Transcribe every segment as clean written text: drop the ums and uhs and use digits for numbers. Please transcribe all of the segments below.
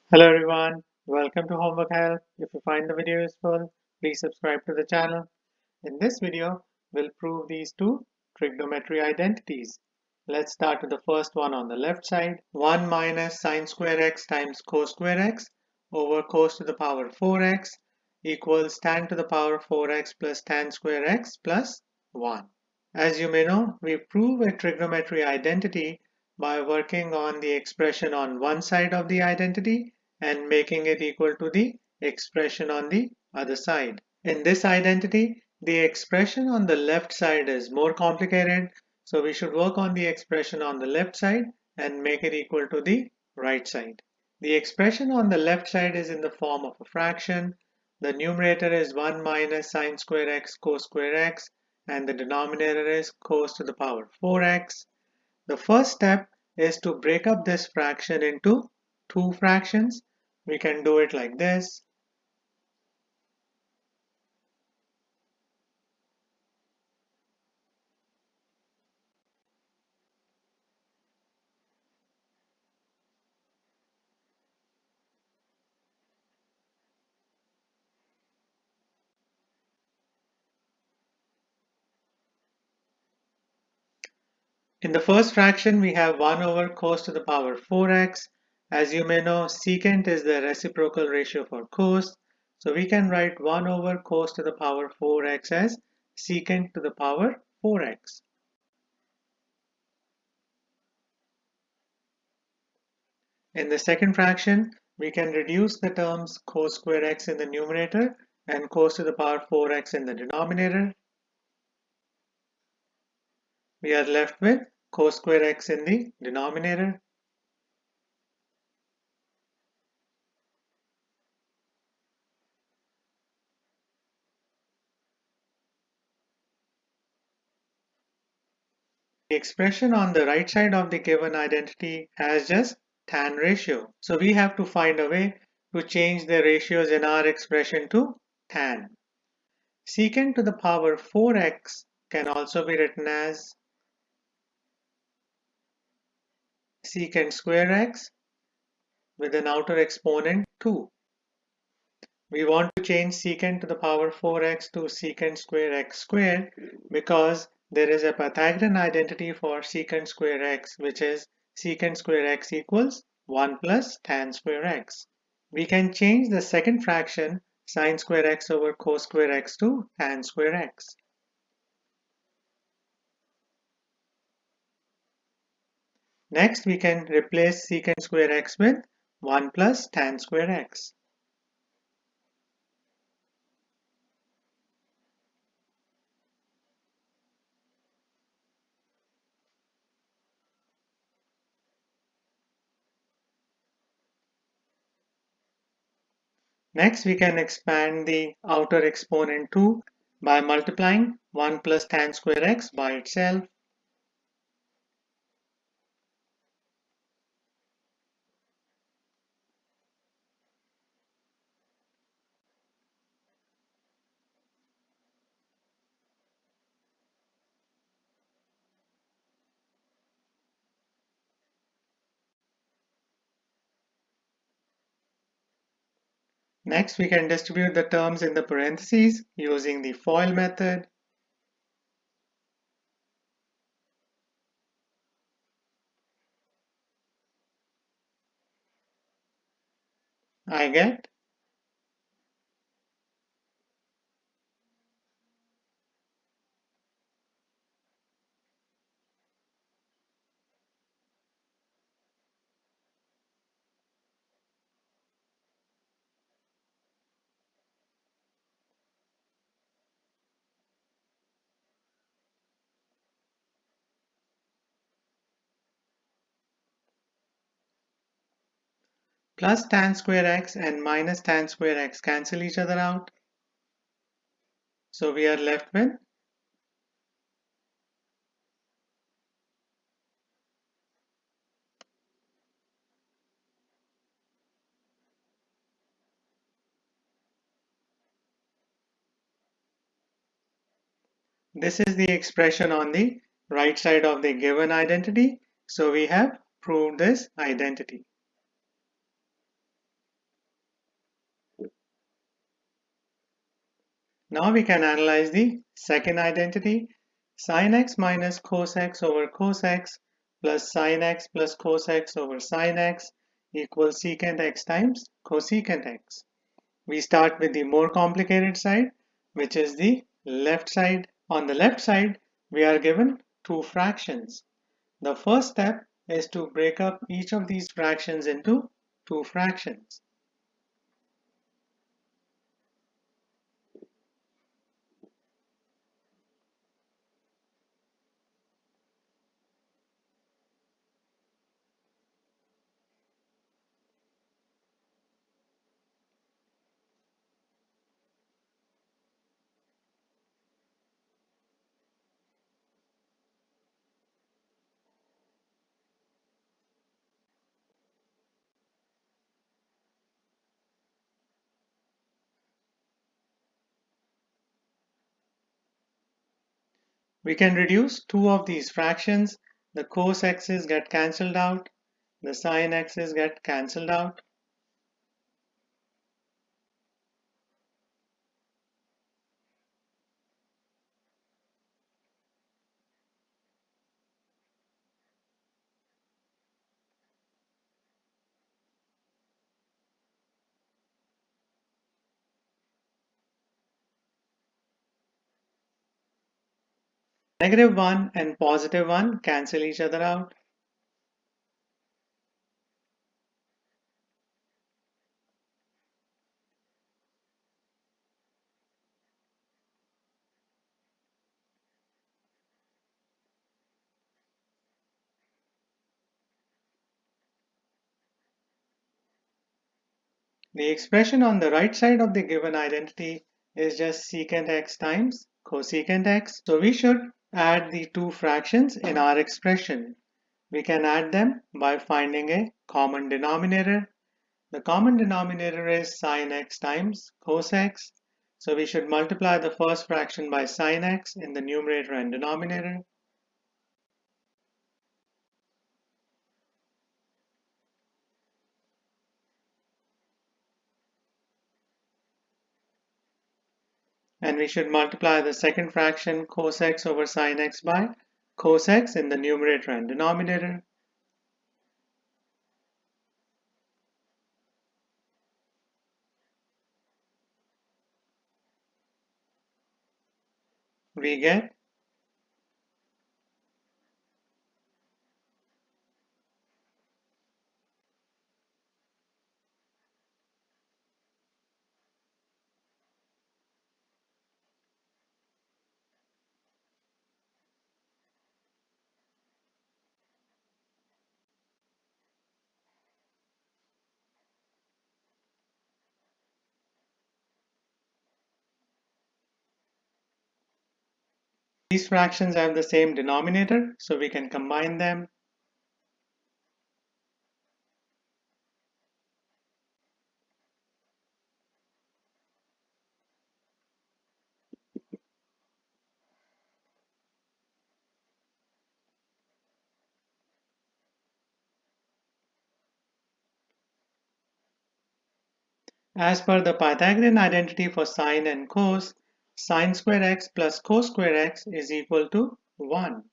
Hello everyone, welcome to Homework Help. If you find the video useful, please subscribe to the channel. In this video, we'll prove these two trigonometry identities. Let's start with the first one on the left side. 1 minus sine square x times cos square x over cos to the power 4x equals tan to the power 4x plus tan square x plus 1. As you may know, we prove a trigonometry identity by working on the expression on one side of the identity and making it equal to the expression on the other side. In this identity, the expression on the left side is more complicated, so we should work on the expression on the left side and make it equal to the right side. The expression on the left side is in the form of a fraction. The numerator is 1 minus sine square x cos square x and the denominator is cos to the power 4x. The first step is to break up this fraction into two fractions. We can do it like this. In the first fraction, we have 1 over cos to the power 4x. As you may know, secant is the reciprocal ratio for cos. So we can write 1 over cos to the power 4x as secant to the power 4x. In the second fraction, we can reduce the terms cos square x in the numerator and cos to the power 4x in the denominator. We are left with cos square x in the denominator. The expression on the right side of the given identity has just tan ratio. So we have to find a way to change the ratios in our expression to tan. Secant to the power 4x can also be written as secant square x with an outer exponent 2. We want to change secant to the power 4x to secant square x squared because there is a Pythagorean identity for secant square x, which is secant square x equals 1 plus tan square x. We can change the second fraction sine square x over cos square x to tan square x. Next, we can replace secant square x with 1 plus tan square x. Next, we can expand the outer exponent 2 by multiplying 1 plus tan square x by itself. Next, we can distribute the terms in the parentheses using the FOIL method. I get plus tan square x and minus tan square x cancel each other out. So we are left with this is the expression on the right side of the given identity. So we have proved this identity. Now we can analyze the second identity. Sin x minus cos x over cos x plus sin x plus cos x over sin x equals secant x times cosecant x. We start with the more complicated side, which is the left side. On the left side, we are given two fractions. The first step is to break up each of these fractions into two fractions. We can reduce two of these fractions. The cos x's get cancelled out, the sin x's get cancelled out. -1 and +1 cancel each other out. The expression on the right side of the given identity is just secant x times cosecant x. So we should add the two fractions in our expression. We can add them by finding a common denominator. The common denominator is sin x times cos x. So we should multiply the first fraction by sin x in the numerator and denominator. And we should multiply the second fraction cos x over sin x by cos x in the numerator and denominator. We get these fractions have the same denominator, so we can combine them. As per the Pythagorean identity for sine and cos, sine square x plus cos square x is equal to 1.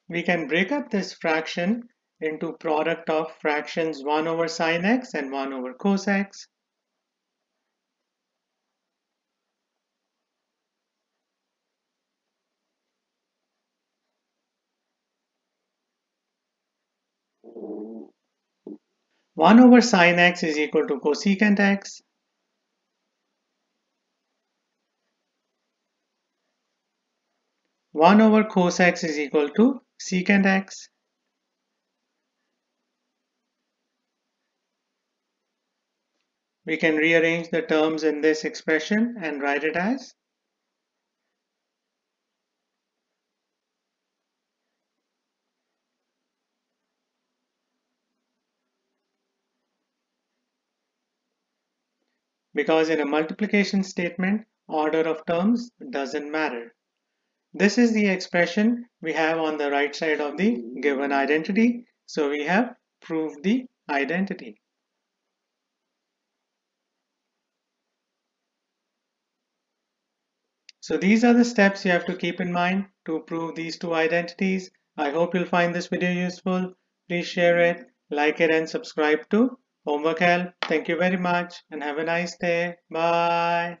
We can break up this fraction into product of fractions 1 over sine x and 1 over cos x. One over sine x is equal to cosecant x. 1 over cos x is equal to secant x. We can rearrange the terms in this expression and write it as because in a multiplication statement, order of terms doesn't matter. This is the expression we have on the right side of the given identity. So we have proved the identity. So these are the steps you have to keep in mind to prove these two identities. I hope you'll find this video useful. Please share it, like it, and subscribe to Homework Help. Thank you very much and have a nice day. Bye.